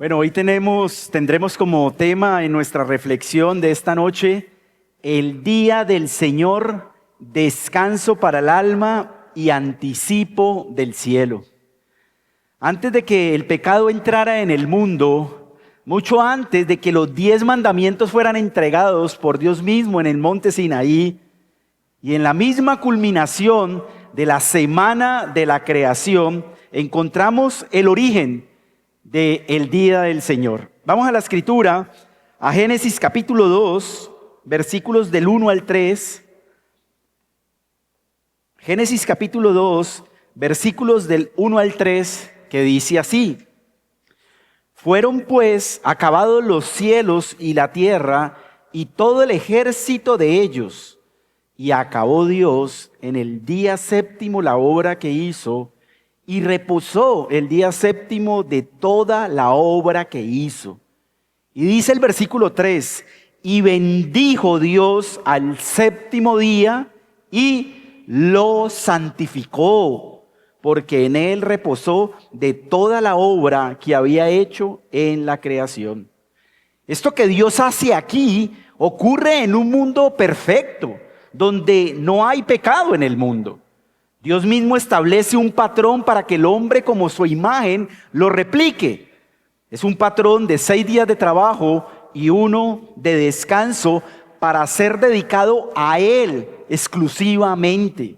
Bueno, hoy tendremos como tema en nuestra reflexión de esta noche el día del Señor, descanso para el alma y anticipo del cielo. Antes de que el pecado entrara en el mundo, mucho antes de que los 10 mandamientos fueran entregados por Dios mismo en el monte Sinaí, y en la misma culminación de la semana de la creación, encontramos el origen del día del Señor. Vamos a la escritura, a Génesis capítulo 2, versículos del 1 al 3. Génesis capítulo 2, versículos del 1 al 3, que dice así: Fueron pues acabados los cielos y la tierra y todo el ejército de ellos, y acabó Dios en el día séptimo la obra que hizo, y reposó el día séptimo de toda la obra que hizo. Y dice el versículo 3, y bendijo Dios al séptimo día y lo santificó, porque en él reposó de toda la obra que había hecho en la creación. Esto que Dios hace aquí ocurre en un mundo perfecto, donde no hay pecado en el mundo. Dios mismo establece un patrón para que el hombre, como su imagen, lo replique. Es un patrón de 6 días de trabajo y 1 de descanso para ser dedicado a Él exclusivamente.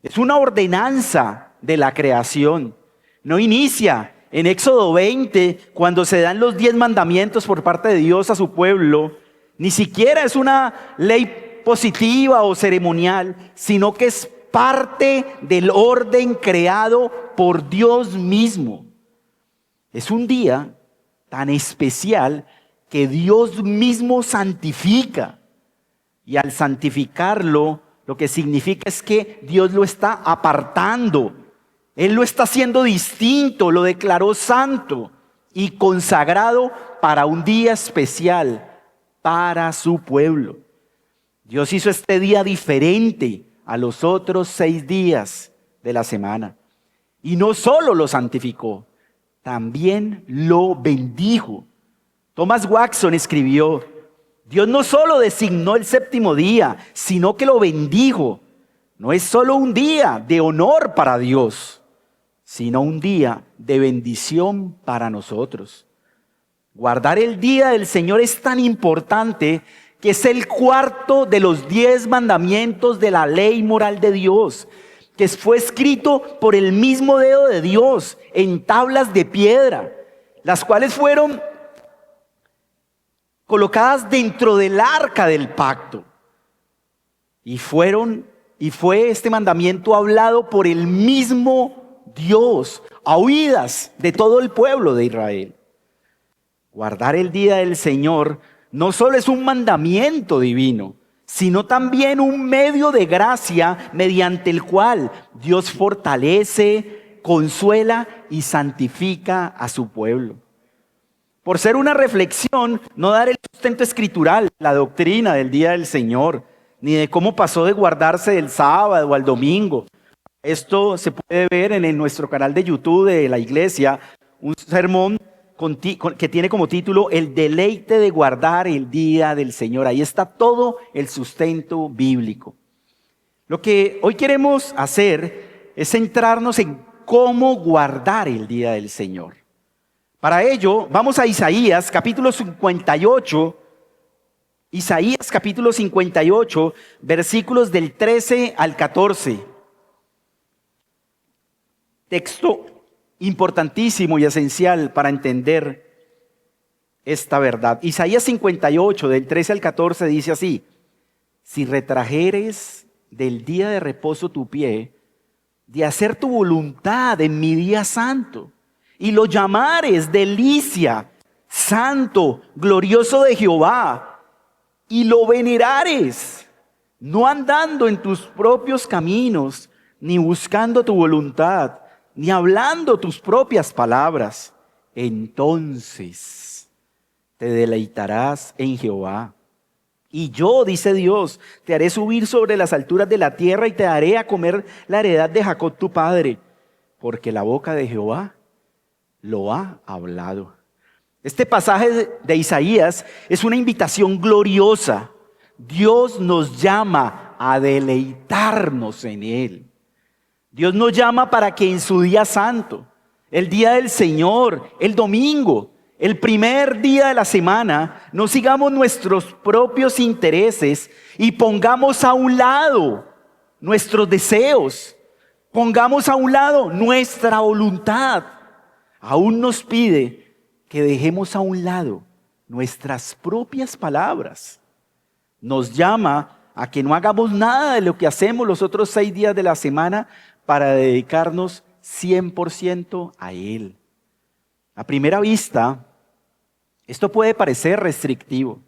Es una ordenanza de la creación. No inicia en Éxodo 20, cuando se dan los 10 mandamientos por parte de Dios a su pueblo. Ni siquiera es una ley positiva o ceremonial, sino que es parte del orden creado por Dios mismo. Es un día tan especial que Dios mismo santifica. Y al santificarlo, lo que significa es que Dios lo está apartando. Él lo está haciendo distinto, lo declaró santo y consagrado para un día especial para su pueblo. Dios hizo este día diferente a los otros 6 días de la semana. Y no solo lo santificó, también lo bendijo. Thomas Watson escribió: Dios no solo designó el séptimo día, sino que lo bendijo. No es solo un día de honor para Dios, sino un día de bendición para nosotros. Guardar el día del Señor es tan importante que es el cuarto de los 10 mandamientos de la ley moral de Dios, que fue escrito por el mismo dedo de Dios en tablas de piedra, las cuales fueron colocadas dentro del arca del pacto. Y fue este mandamiento hablado por el mismo Dios, a oídas de todo el pueblo de Israel. Guardar el día del Señor no solo es un mandamiento divino, sino también un medio de gracia mediante el cual Dios fortalece, consuela y santifica a su pueblo. Por ser una reflexión, no dar el sustento escritural, la doctrina del día del Señor, ni de cómo pasó de guardarse del sábado al domingo. Esto se puede ver en nuestro canal de YouTube de la iglesia, un sermón que tiene como título El deleite de guardar el día del Señor. Ahí está todo el sustento bíblico. Lo que hoy queremos hacer es centrarnos en cómo guardar el día del Señor. Para ello, vamos a Isaías capítulo 58, Isaías capítulo 58, versículos del 13 al 14. Texto importantísimo y esencial para entender esta verdad. Isaías 58, del 13 al 14, dice así: Si retrajeres del día de reposo tu pie, de hacer tu voluntad en mi día santo, y lo llamares delicia, santo, glorioso de Jehová, y lo venerares, no andando en tus propios caminos, ni buscando tu voluntad, ni hablando tus propias palabras, entonces te deleitarás en Jehová. Y yo, dice Dios, te haré subir sobre las alturas de la tierra y te daré a comer la heredad de Jacob tu padre, porque la boca de Jehová lo ha hablado. Este pasaje de Isaías es una invitación gloriosa. Dios nos llama a deleitarnos en Él. Dios nos llama para que en su día santo, el día del Señor, el domingo, el primer día de la semana, no sigamos nuestros propios intereses y pongamos a un lado nuestros deseos, pongamos a un lado nuestra voluntad. Aún nos pide que dejemos a un lado nuestras propias palabras. Nos llama a que no hagamos nada de lo que hacemos los otros 6 días de la semana para dedicarnos 100% a Él. A primera vista, esto puede parecer restrictivo,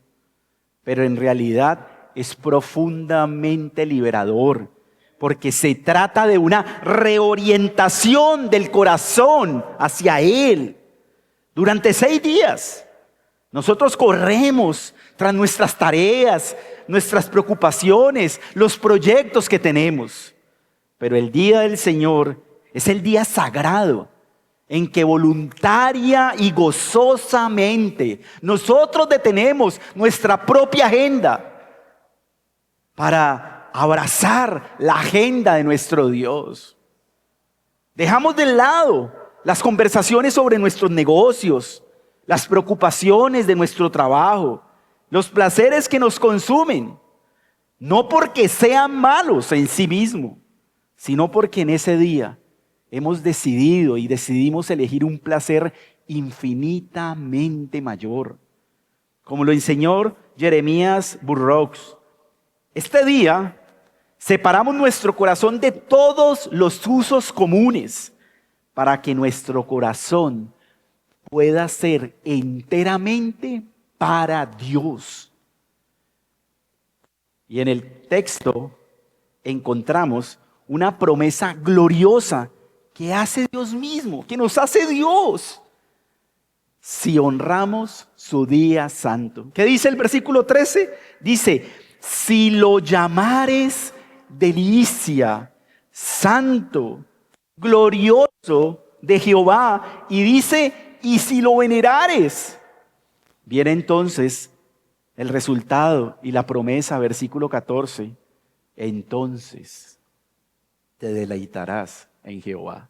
pero en realidad es profundamente liberador, porque se trata de una reorientación del corazón hacia Él. Durante 6 días, nosotros corremos tras nuestras tareas, nuestras preocupaciones, los proyectos que tenemos. Pero el día del Señor es el día sagrado en que voluntaria y gozosamente nosotros detenemos nuestra propia agenda para abrazar la agenda de nuestro Dios. Dejamos de lado las conversaciones sobre nuestros negocios, las preocupaciones de nuestro trabajo, los placeres que nos consumen, no porque sean malos en sí mismos, sino porque en ese día hemos decidido y decidimos elegir un placer infinitamente mayor. Como lo enseñó Jeremías Burroughs, este día separamos nuestro corazón de todos los usos comunes para que nuestro corazón pueda ser enteramente para Dios. Y en el texto encontramos una promesa gloriosa que hace Dios mismo, que nos hace Dios, si honramos su día santo. ¿Qué dice el versículo 13? Dice, si lo llamares delicia, santo, glorioso de Jehová, y dice, y si lo venerares. Viene entonces el resultado y la promesa, versículo 14, entonces te deleitarás en Jehová.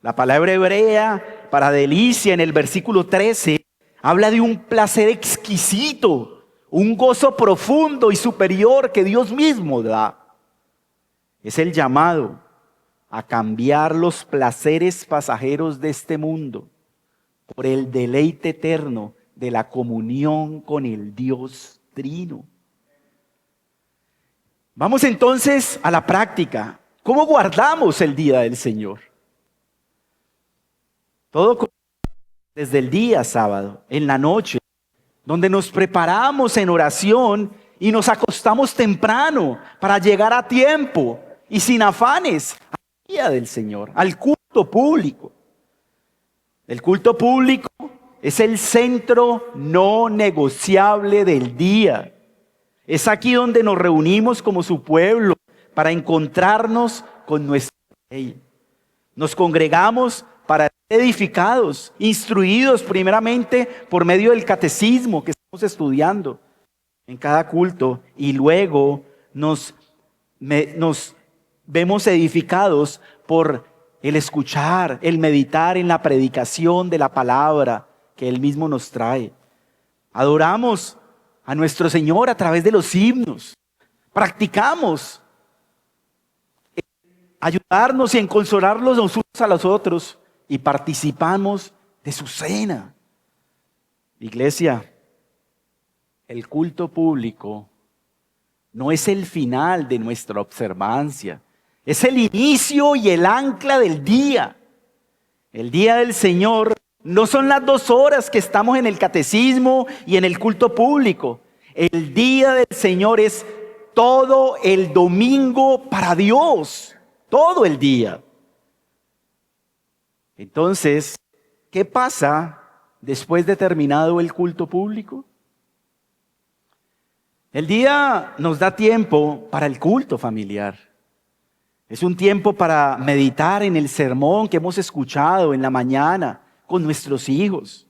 La palabra hebrea para delicia en el versículo 13 habla de un placer exquisito, un gozo profundo y superior que Dios mismo da. Es el llamado a cambiar los placeres pasajeros de este mundo por el deleite eterno de la comunión con el Dios Trino. Vamos entonces a la práctica. ¿Cómo guardamos el día del Señor? Todo desde el día sábado, en la noche, donde nos preparamos en oración y nos acostamos temprano para llegar a tiempo y sin afanes al día del Señor, al culto público. El culto público es el centro no negociable del día. Es aquí donde nos reunimos como su pueblo para encontrarnos con nuestra ley. Nos congregamos para ser edificados, instruidos primeramente por medio del catecismo que estamos estudiando en cada culto, y luego nos vemos edificados por el escuchar, el meditar en la predicación de la palabra que Él mismo nos trae. Adoramos a nuestro Señor a través de los himnos. Practicamos ayudarnos y en consolarlos los unos a los otros y participamos de su cena. Iglesia, el culto público no es el final de nuestra observancia, es el inicio y el ancla del día. El día del Señor no son las 2 horas que estamos en el catecismo y en el culto público. El día del Señor es todo el domingo para Dios, todo el día. Entonces, ¿qué pasa después de terminado el culto público? El día nos da tiempo para el culto familiar. Es un tiempo para meditar en el sermón que hemos escuchado en la mañana con nuestros hijos.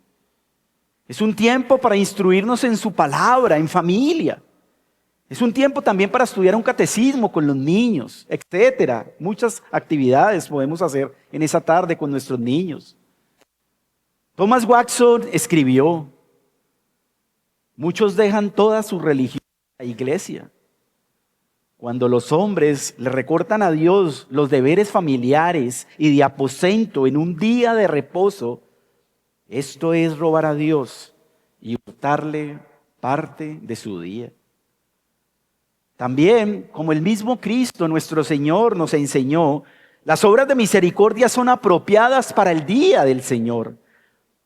Es un tiempo para instruirnos en su palabra, en familia. Es un tiempo también para estudiar un catecismo con los niños, etcétera. Muchas actividades podemos hacer en esa tarde con nuestros niños. Thomas Watson escribió: muchos dejan toda su religión en la iglesia. Cuando los hombres le recortan a Dios los deberes familiares y de aposento en un día de reposo, esto es robar a Dios y hurtarle parte de su día. También, como el mismo Cristo, nuestro Señor, nos enseñó, las obras de misericordia son apropiadas para el día del Señor.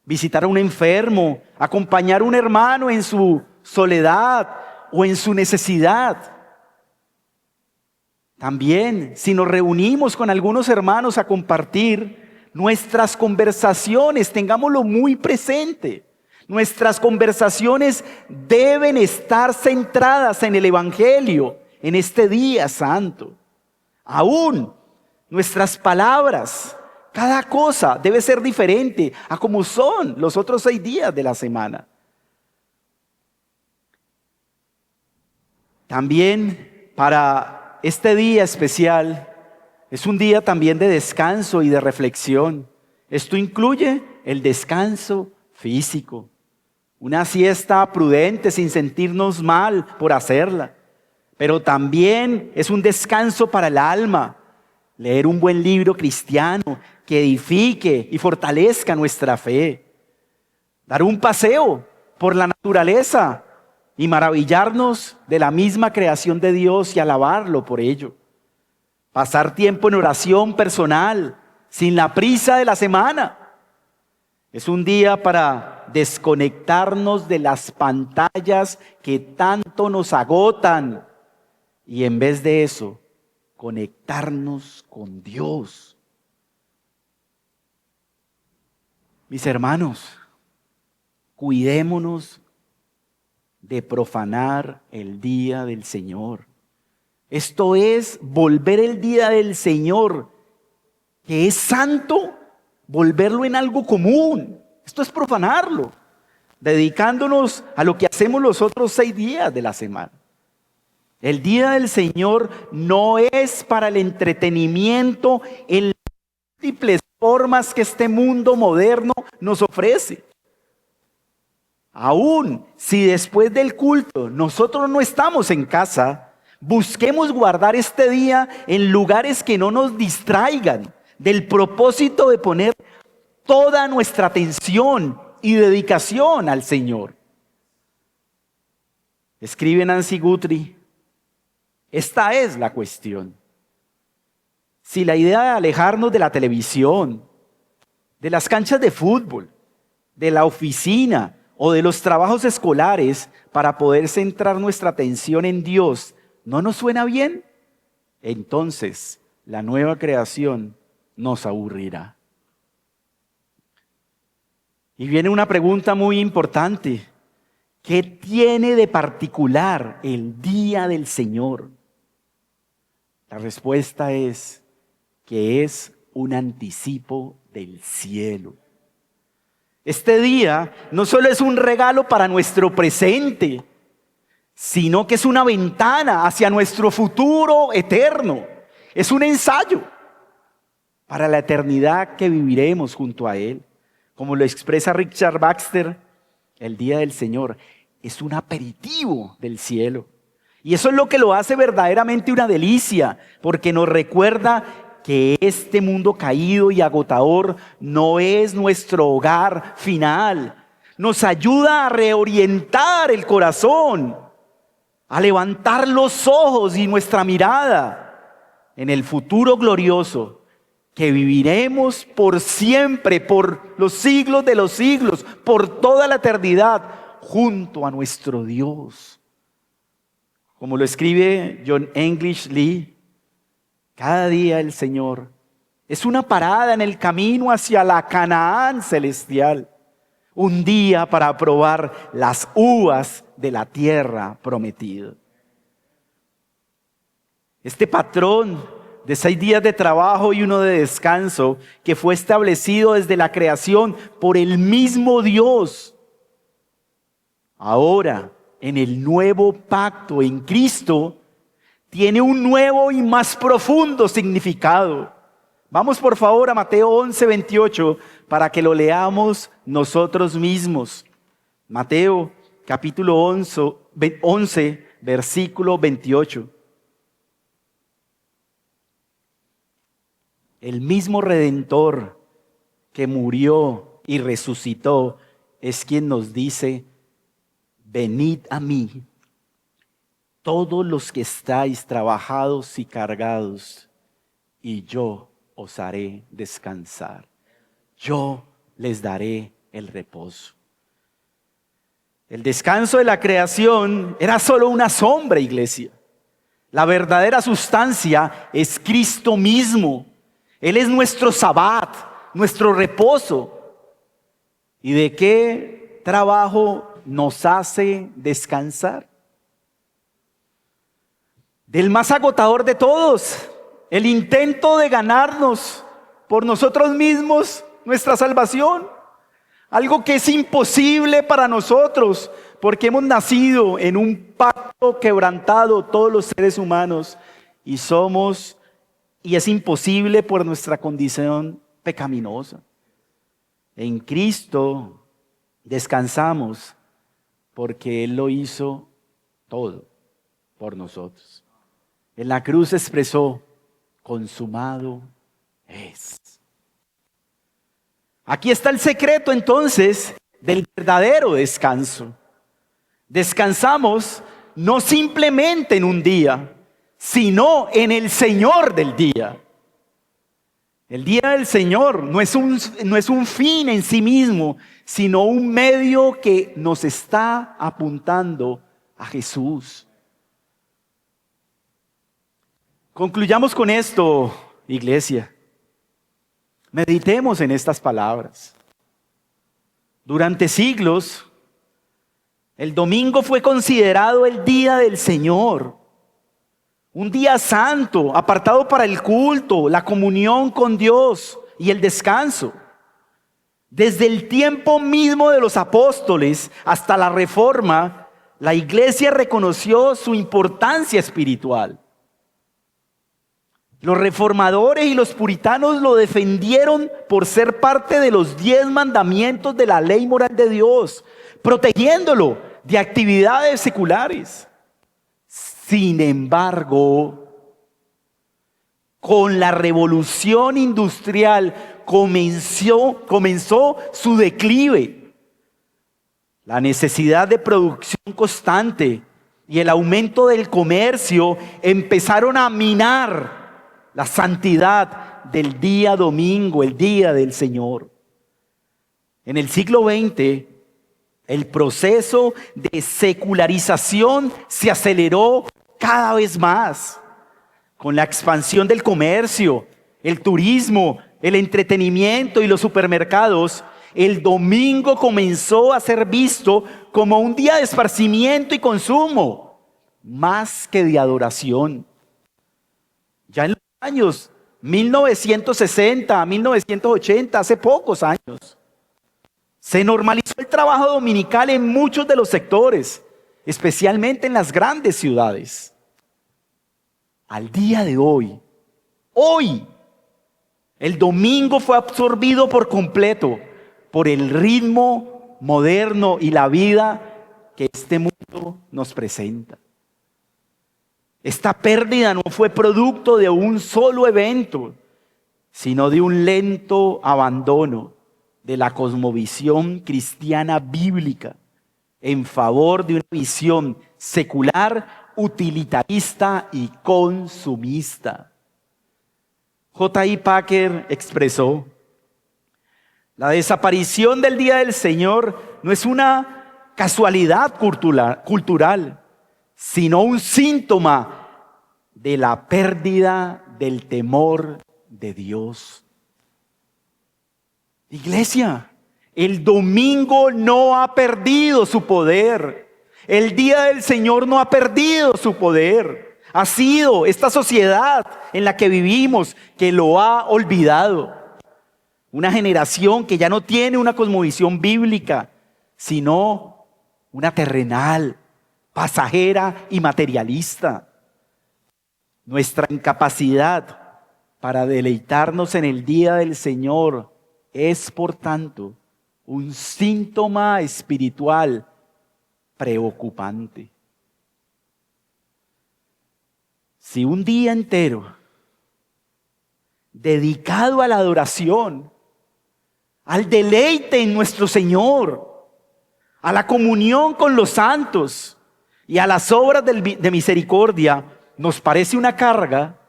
Visitar a un enfermo, acompañar a un hermano en su soledad o en su necesidad. También, si nos reunimos con algunos hermanos a compartir nuestras conversaciones, tengámoslo muy presente. Nuestras conversaciones deben estar centradas en el Evangelio, en este día santo. Aún nuestras palabras, cada cosa debe ser diferente a como son los otros 6 días de la semana. También para este día especial es un día también de descanso y de reflexión. Esto incluye el descanso físico, una siesta prudente sin sentirnos mal por hacerla, pero también es un descanso para el alma, leer un buen libro cristiano que edifique y fortalezca nuestra fe, dar un paseo por la naturaleza y maravillarnos de la misma creación de Dios y alabarlo por ello. Pasar tiempo en oración personal, sin la prisa de la semana. Es un día para desconectarnos de las pantallas que tanto nos agotan y en vez de eso, conectarnos con Dios. Mis hermanos, cuidémonos de profanar el día del Señor. Esto es volver el día del Señor, que es santo, volverlo en algo común. Esto es profanarlo, dedicándonos a lo que hacemos los otros 6 días de la semana. El día del Señor no es para el entretenimiento en las múltiples formas que este mundo moderno nos ofrece. Aún si después del culto nosotros no estamos en casa, busquemos guardar este día en lugares que no nos distraigan del propósito de poner toda nuestra atención y dedicación al Señor. Escribe Nancy Guthrie: esta es la cuestión. Si la idea de alejarnos de la televisión, de las canchas de fútbol, de la oficina o de los trabajos escolares para poder centrar nuestra atención en Dios no nos suena bien, entonces la nueva creación nos aburrirá. Y viene una pregunta muy importante: ¿qué tiene de particular el día del Señor? La respuesta es que es un anticipo del cielo. Este día no solo es un regalo para nuestro presente, sino que es una ventana hacia nuestro futuro eterno. Es un ensayo para la eternidad que viviremos junto a Él. Como lo expresa Richard Baxter, el día del Señor es un aperitivo del cielo. Y eso es lo que lo hace verdaderamente una delicia, porque nos recuerda que este mundo caído y agotador no es nuestro hogar final. Nos ayuda a reorientar el corazón, a levantar los ojos y nuestra mirada en el futuro glorioso que viviremos por siempre, por los siglos de los siglos, por toda la eternidad, junto a nuestro Dios. Como lo escribe John English Lee, cada día el Señor es una parada en el camino hacia la Canaán celestial, un día para probar las uvas de la tierra prometida. Este patrón de 6 días de trabajo y 1 de descanso, que fue establecido desde la creación por el mismo Dios, Ahora, en el nuevo pacto en Cristo, tiene un nuevo y más profundo significado. Vamos por favor a Mateo 11:28 para que lo leamos nosotros mismos. Mateo capítulo 11, versículo 28. El mismo Redentor que murió y resucitó es quien nos dice: venid a mí, todos los que estáis trabajados y cargados, y yo os haré descansar. Yo les daré el reposo. El descanso de la creación era solo una sombra, iglesia. La verdadera sustancia es Cristo mismo. Él es nuestro sabbat, nuestro reposo. ¿Y de qué trabajo nos hace descansar? Del más agotador de todos, el intento de ganarnos por nosotros mismos nuestra salvación. Algo que es imposible para nosotros, porque hemos nacido en un pacto quebrantado todos los seres humanos y es imposible por nuestra condición pecaminosa. En Cristo descansamos porque Él lo hizo todo por nosotros. En la cruz expresó: consumado es. Aquí está el secreto entonces del verdadero descanso. Descansamos no simplemente en un día, sino en el Señor del día. El día del Señor no es un fin en sí mismo, sino un medio que nos está apuntando a Jesús. Concluyamos con esto, iglesia. Meditemos en estas palabras. Durante siglos, el domingo fue considerado el día del Señor. Un día santo, apartado para el culto, la comunión con Dios y el descanso. Desde el tiempo mismo de los apóstoles hasta la Reforma, la iglesia reconoció su importancia espiritual. Los reformadores y los puritanos lo defendieron por ser parte de los 10 mandamientos de la ley moral de Dios, protegiéndolo de actividades seculares. Sin embargo, con la revolución industrial comenzó su declive. La necesidad de producción constante y el aumento del comercio empezaron a minar la santidad del día domingo, el día del Señor. En el siglo XX, el proceso de secularización se aceleró cada vez más. Con la expansión del comercio, el turismo, el entretenimiento y los supermercados, el domingo comenzó a ser visto como un día de esparcimiento y consumo, más que de adoración. Ya en los años 1960, 1980, hace pocos años, se normalizó el trabajo dominical en muchos de los sectores, especialmente en las grandes ciudades. Al día de hoy, el domingo fue absorbido por completo por el ritmo moderno y la vida que este mundo nos presenta. Esta pérdida no fue producto de un solo evento, sino de un lento abandono de la cosmovisión cristiana bíblica en favor de una visión secular, utilitarista y consumista. J.I. Packer expresó: la desaparición del Día del Señor no es una casualidad cultural, sino un síntoma de la pérdida del temor de Dios. Iglesia, el domingo no ha perdido su poder. El día del Señor no ha perdido su poder. Ha sido esta sociedad en la que vivimos que lo ha olvidado. Una generación que ya no tiene una cosmovisión bíblica, sino una terrenal, pasajera y materialista. Nuestra incapacidad para deleitarnos en el día del Señor es, por tanto, un síntoma espiritual preocupante. Si un día entero dedicado a la adoración, al deleite en nuestro Señor, a la comunión con los santos y a las obras de misericordia, nos parece una carga,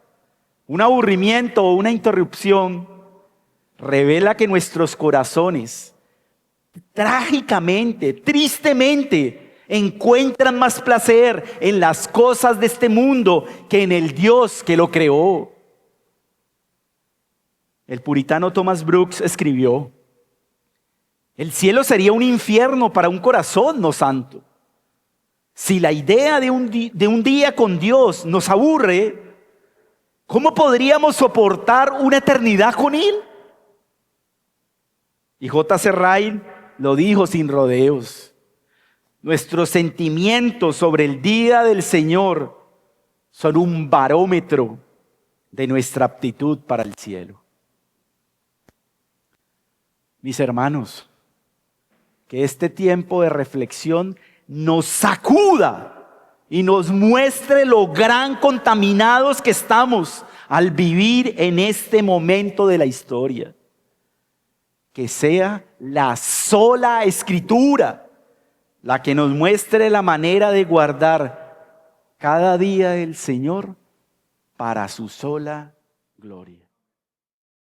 un aburrimiento o una interrupción, revela que nuestros corazones trágicamente, tristemente, encuentran más placer en las cosas de este mundo que en el Dios que lo creó. El puritano Thomas Brooks escribió: el cielo sería un infierno para un corazón no santo. Si la idea de un día con Dios nos aburre, ¿cómo podríamos soportar una eternidad con Él? Y J.C. Ryle lo dijo sin rodeos: nuestros sentimientos sobre el día del Señor son un barómetro de nuestra aptitud para el cielo. Mis hermanos, que este tiempo de reflexión nos sacuda y nos muestre lo gran contaminados que estamos al vivir en este momento de la historia. Que sea la sola Escritura la que nos muestre la manera de guardar cada día el Señor para su sola gloria.